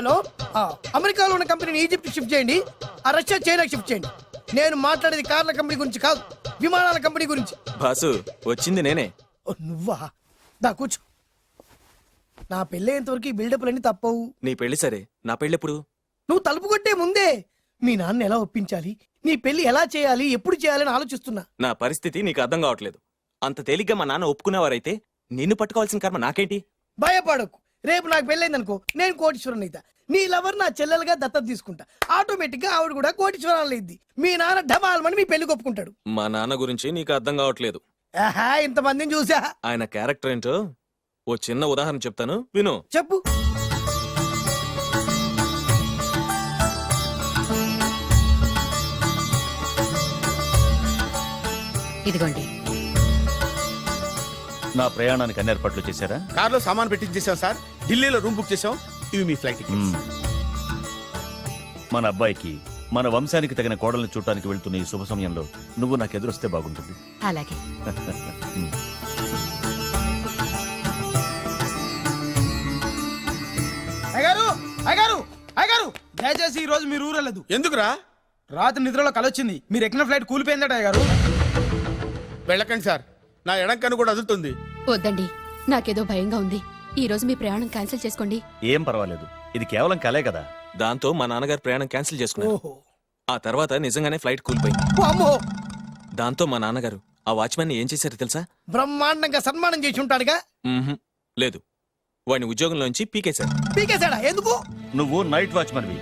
Hello, అమెరికాలో ఉన్న కంపెనీని ఈజిప్ట్ షిఫ్ట్ చేయండి, రష్యా చైనాకి షిఫ్ట్ చేయండి. నేను మాట్లాడేది కార్ల కంపెనీ గురించి కాదు, విమానాల కంపెనీ గురించి. బాసు వచ్చింది నేనే. ఓ, నువ్వా? దా కూర్చో. నా పెళ్ళేంతవరకు ఈ బిల్డప్లన్నీ తప్పవు. నీ పెళ్లి సరే, నా పెళ్ళెప్పుడు? నువ్వు తలుపు కొట్టే ముందే మీ నాన్న ఎలా ఒప్పించాలి, నీ పెళ్లి ఎలా చేయాలి, ఎప్పుడు చేయాలని ఆలోచిస్తున్నా. నా పరిస్థితి నీకు అర్థం కావట్లేదు. అంత తేలిగ్గా మా నాన్న ఒప్పుకునేవారైతే నిన్ను పట్టుకోవాల్సిన కర్మ నాకేంటి? భయపడకు, రేపు నాకు పెళ్ళైందనుకో, నేను కోటీశ్వరుని అయితా. నీ లవర్ నా చెల్లెలుగా దత్తత తీసుకుంటా. ఆటోమేటిక్ గా ఆవిడ కూడా కోటీశ్వరాలు అయింది. మీ నాన్న ఢమాల్మని మీ పెళ్లి ఒప్పుకుంటాడు. మా నాన్న గురించి నీకు అర్థం కావట్లేదు. ఆహా, ఇంతమందిని చూసా. ఆయన క్యారెక్టర్ ఏంటో ఓ చిన్న ఉదాహరణ చెప్తాను, విను. చెప్పు. ఇదిగోండి. నా ప్రయాణానికి అన్ని ఏర్పాట్లు చేశారా? కార్లో సామాన్ పెట్టించేసాం సార్, ఢిల్లీలో రూమ్ బుక్ చేసాం. ఇవి మీ ఫ్లైట్ టికెట్స్. మన అబ్బాయికి మన వంశానికి తగిన కోడల్ని చూడటానికి వెళ్తున్న ఈ శుభ సమయంలో నువ్వు నాకు ఎదురొస్తే బాగుంటుంది. అలాగే. అయ్యగారు, అయ్యగారు, అయ్యగారు, దయచేసి ఈ రోజు మీరు ఊరెళ్ళదు. ఎందుకురా? రాత్రి నిద్రలో కలొచ్చింది, మీరు ఎక్కిన ఫ్లైట్ కూలిపోయిందట అయ్యగారు. వెళ్ళకండి సార్, నా ఎడంకన్ను కూడా అదులుతుంది. వద్దండి, నాకేదో భయంగా ఉంది. ఈ రోజు మీ ప్రయాణం క్యాన్సిల్ చేసుకోండి. ఏం పర్వాలేదు, ఇది కేవలం కలే కదా. దాంతో మా నాన్నగారు ప్రయాణం క్యాన్సిల్ చేసుకున్నారు. ఓహో, ఆ తర్వాత నిజంగానే ఫ్లైట్ కూలిపోయింది. అమ్మో, దాంతో మా నాన్నగారు ఆ వాచ్మెన్ ఏం చేశారో తెలుసా? బ్రహ్మాండంగా సన్మానం చేసి ఉంటాడుగా. మ్మ్హ్. లేదు, వాడిని ఉద్యోగంలోంచి పీకేశారు. పీకేశాడా? ఎందుకు? నువ్వు నైట్ వాచ్మన్వి.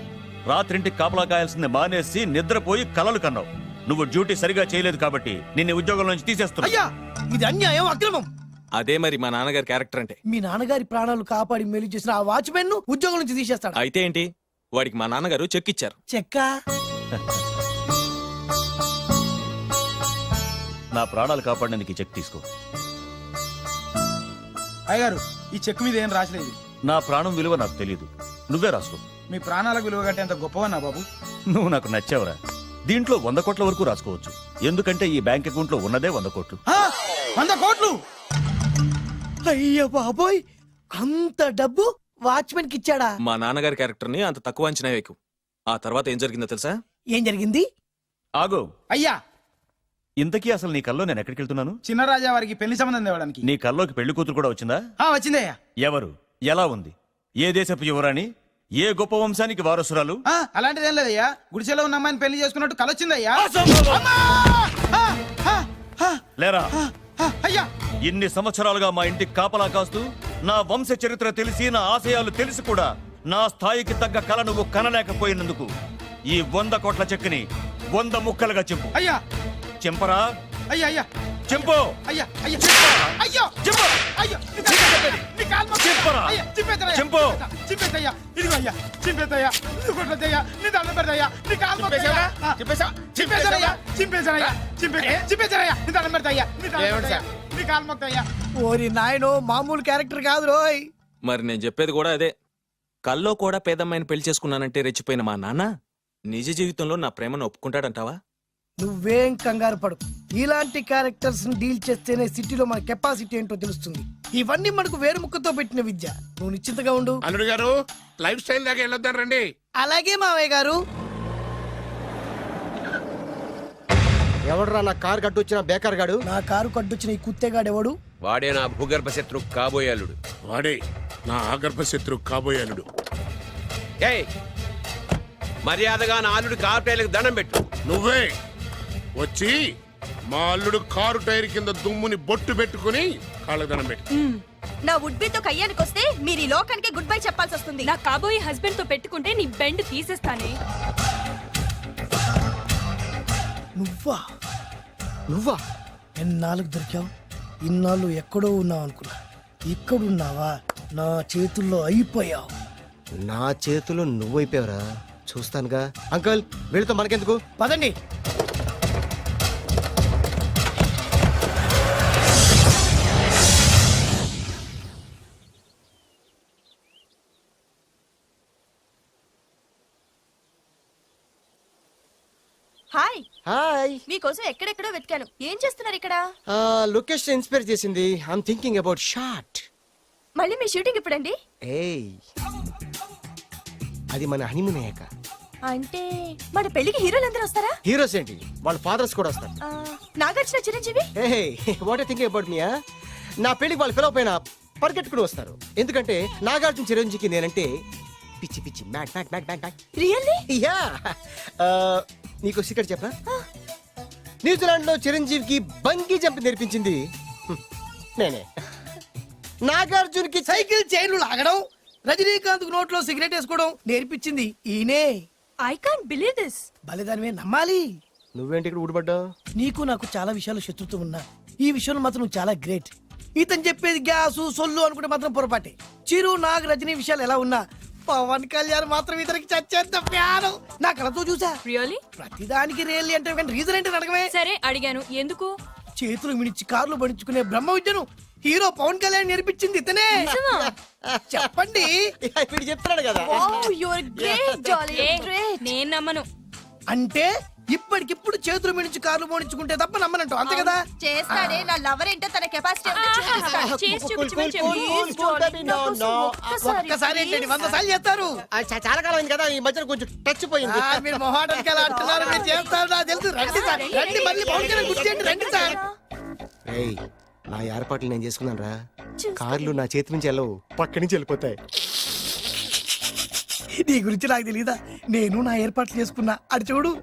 రాత్రింటికి కాపలా కాయాల్సింది మానేసి నిద్రపోయి కలలు కన్నావు. నువ్వు డ్యూటీ సరిగా చేయలేదు కాబట్టి నిన్ను ఉద్యోగం నుంచి తీసేస్తున్నా. అయ్యా, ఇది అన్యాయం, అక్రమం. అదే మరి మా నాన్నగారి క్యారెక్టర్ అంటే. మీ నాన్నగారి ప్రాణాలు కాపాడి మేలు చేసిన ఆ వాచ్మెన్ ను ఉద్యోగం నుంచి తీసేస్తాడు. అయితే ఏంటి, వాడికి మా నాన్నగారు చెక్ ఇచ్చారు. చెక్క? నా ప్రాణాలు కాపాడడానికి చెక్ తీసుకో. అయ్యగారు, ఈ చెక్ మీద ఏం రాసలేదు. నా ప్రాణం విలువ నాకు తెలియదు, నువ్వే రాసుకో. మీ ప్రాణాలకు విలువ కంటే అంత గొప్పవన్నా బాబు? నువ్వు నాకు నచ్చావురా. దీంట్లో 100 కోట్ల వరకు రాసుకోవచ్చు, ఎందుకంటే ఈ బ్యాంక్ అకౌంట్ లో ఉన్నదే 100 కోట్లు. 100 కోట్లు? అయ్య బాబోయ్, అంత డబ్బు వాచ్మెన్ కి ఇచ్చాడా? మా నాన్నగారి క్యారెక్టర్ ని అంత తక్కువ అంచనా వేయకు. ఆ తర్వాత ఏం జరిగిందో తెలుసా? ఏం జరిగింది? ఆగో, అయ్యా, ఇంతకీ అసలు నీ కల్లో నేను ఎక్కడికి వెళ్తున్నాను? చిన్నరాజా వారికి పెళ్లి సంబంధం తేవడానికి. నీ కల్లోకి పెళ్లి కూతురు కూడా వచ్చిందా? వచ్చిందయ్యా. ఎవరు? ఎలా ఉంది? ఏ దేశపు యువరాణి? ఏ గొప్ప వంశానికి వారసురాలు? అలాంటిదేం లేదయ్యా, గుడిసెలో ఉన్న అమ్మాయిని పెళ్లి చేసుకున్నట్టు కలొచ్చిందయ్యా. లేరా? అయ్యా, ఇన్ని సంవత్సరాలుగా మా ఇంటికి కాపలా కాస్తూ నా వంశ చరిత్ర తెలిసి నా ఆశయాలు తెలిసి కూడా నా స్థాయికి తగ్గ కళ నువ్వు కనలేకపోయినందుకు ఈ 100 కోట్ల చెక్కుని 100 ముక్కలుగా చింపు. అయ్యా, చింపరా? అయ్యా, అయ్యా, చింపు. అయ్యా, అయ్యా, అయ్యో, చింపు. అయ్యో, నీ కాలు మొక్కు. చింపరా? అయ్యా, చింపేద్దయ్యా. చింపు. చింపేద్దయ్యా. ఇదిగో అయ్యా, చింపేద్దయ్యా. ఇది కొట్టద్దయ్యా. నీ దండం పెడతయ్యా. నీ కాలు మొక్కయ్యా. చింపేశానయ్యా. చింపేశానయ్యా. చింపేశానయ్యా. నీ దండం పెడతయ్యా. నీ కాలు మొక్కయ్యా. ఓరి నాయనో, మామూలు క్యారెక్టర్ కాదు రోయ్. మరి నేను చెప్పేది కూడా అదే. కల్లో కూడా పేదమ్మాయిని పెళ్లి చేసుకున్నానంటే రెచ్చిపోయిన మా నాన్న నిజ జీవితంలో నా ప్రేమను ఒప్పుకుంటాడంటావా? నువ్వేం కంగారు పడు, ఇలాంటి క్యారెక్టర్స్ ని డీల్ చేస్తేనే సిటీలో మన కెపాసిటీ ఏంటో తెలుస్తుంది. ఇవన్నీ మనకు వేరు ముక్కతో పెట్టిన విద్య. నువ్వు నిశ్చింతగా ఉండు. అల్లుడు గారు, లైఫ్ స్టైల్ దాకా వెళ్ళొద్దాం రండి. అలాగే మావయ్య గారు. ఎవడరా నా కారు కట్టొచ్చిన బేకార్ గాడు? నా కారు కడ్డొచ్చిన ఈ కుత్తేగాడు ఎవడు? వాడే నా భూగర్భ శత్రు కాబోయాలుడు. వాడే నా ఆగర్భ శత్రు కాబోయాలుడు. ఏయ్, మర్యాదగా నా అల్లుడు కారు టైర్లకు దండం పెట్టు. నువ్వే వచ్చి మా అల్లుడు కారు టైర్ కింద దుమ్ముని బొట్టు పెట్టుకుని కాళ్ళకు దండం పెట్టు. నా వుడ్బీతో కయ్యానికొస్తే మీరు ఈ లోకానికి గుడ్ బై చెప్పాల్సి వస్తుంది. నా కాబోయే హస్బెండ్ తో పెట్టుకుంటే నీ బెండ్ తీసేస్తానే. నువ్వా ఎన్నాళ్ళకు దొరికావు? ఇన్నాళ్ళు ఎక్కడో ఉన్నావు అనుకున్నా, ఇక్కడున్నావా? నా చేతుల్లో అయిపోయావు. నా చేతిలో నువ్వైపోయావరా? చూస్తానుగా. అంకుల్, వీళ్ళతో మనకెందుకు? పదండి. హాయ్. హాయ్. మీకోసం ఎక్కడెక్కడో వెతికాను. ఏం చేస్తున్నారు ఇక్కడ? లొకేషన్ ఇన్స్పైర్ చేసింది. I'm thinking about short. మళ్ళీ మీ షూటింగ్ ఎప్పుడండి? ఏయ్, అది మన హనీమూన్ అయ్యాక. అంటే మన పెళ్లికి హీరోలందరూ వస్తారా? హీరోస్ ఏంటి, వాళ్ళ ఫాదర్స్ కూడా వస్తారు. ఆ, Nagarjuna Chiranjeevi. Hey what thinking about మీయా? నా పెళ్లికి వాళ్ళు పిలవపోయినా పరిగెట్టుకుని వస్తారు. ఎందుకంటే నాగార్జున చిరంజీవికి నేనంటే పిచ్చి పిచ్చి మ్యాట్ మ్యాట్ మ్యాట్ మ్యాట్ మ్యాట్. రియల్లీ? యా. నీకు సీక్రెట్ చెప్పనా? న్యూజిలాండ్ లో చిరంజీవికి బంగీ జంప్ నేర్పించింది నేనే. నాగార్జున్కి సైకిల్ చైన్లు లాగడం, రజనీకాంత్ నోట్లో సిగరెట్ వేసుకోవడం నేర్పించింది ఈయనే. I can't believe this. బలిదానమే నమ్మాలి. నువ్వేంటి ఇక్కడ ఊడిపడ్డావు? నీకు నాకు చాలా విషయాలు శత్రుత్వం ఉన్నా ఈ విషయంలో మాత్రం నువ్వు చాలా గ్రేట్. ఇతను చెప్పేది గ్యాసు సొల్లు అనుకుంటే మాత్రం పొరపాటే. చిరు నాగ్ రజనీ విషయాలు ఎలా ఉన్నా పవన్ కళ్యాణ్ మాత్రం ఇతనికి చచ్చేంత ప్యాను నా కళతో చూసా. రియల్లీ? ప్రతిదానికి రియల్లీ అంటే కానీ రీజన్ ఏంటి అడగమే. సరే అడిగాను, ఎందుకు? చేతులు మిడిచి కార్లు పడించుకునే బ్రహ్మ విద్యను హీరో పవన్ కళ్యాణ్ నేర్పించింది ఇతనే. చెప్పండి. ఇప్పుడు చెప్తున్నాడు కదా. నేను నమ్మను. అంటే ఇప్పటికిప్పుడు చేతులు మిడిచి కార్లు పోనించుకుంటే తప్ప నమ్మనంటూ అంతే కదా. చేస్తాడే, నా లవర్ ఏంటో తన కెపాసిటీ ఒక్కసారి ఏంటండి 100 సార్లు చేస్తారు. చాలా కాలం అయింది కదా, ఈ మధ్యన కొంచెం టచ్ పోయింది. మీరు మొహాటానికి ఎలా అంటున్నారు, మీరు చేస్తారు నాకు తెలుసు. రండి సార్, రండి, మళ్ళీ పవన్ కళ్యాణ్ గుర్తు చేయండి, రండి సార్. ఏయ్, నా ఏర్పాట్లు నేను చేసుకున్నాను రా. కార్లు నా చేతి నుంచి వెళ్ళవు, పక్క నుంచి వెళ్ళిపోతాయి. నీ గురించి నాకు తెలియదా? నేను నా ఏర్పాట్లు చేసుకున్నా, అటు చూడు.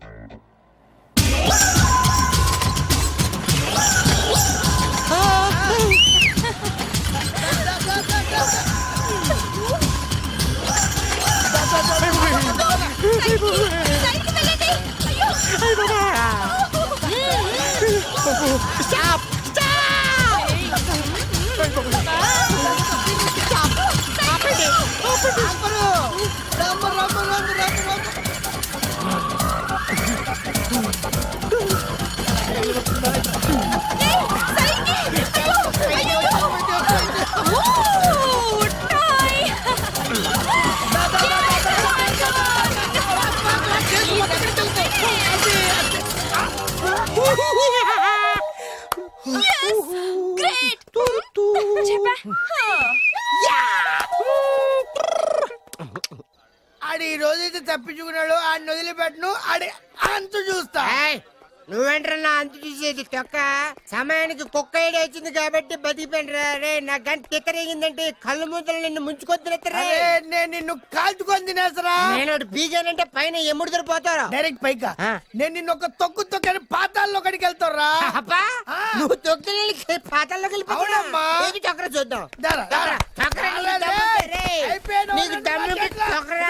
ఆడి ఈ రోజైతే తప్పించుకున్నాడు, ఆడిని వదిలిపెట్టను, ఆడి అంత చూస్తా. నువ్వేంట్రన్నా అంత చూసేది తొక్క? సమయానికి కుక్క ఏడు వచ్చింది కాబట్టి బతికిపోయినరా రే. నా గంట తిక్కరేగిందంటే కళ్ళు ముద్దలు నిన్ను ముంచుకొద్దురెత్తరా. నేను నిన్ను కాల్చుకొని తినేసరా. నేను బీగానంటే పైన ఎముడు దొరిపోతారా డైరెక్ట్ పైకా. నేను నిన్ను ఒక తొక్కు తొక్కని పాతాల్లో కడికి వెళ్తారా. నువ్వు తొక్కి పాతాల్లోకి వెళ్ళిపోతావు. చక్ర చూద్దాం. దారా, దారా. నీకు దమ్ము తొక్కరా.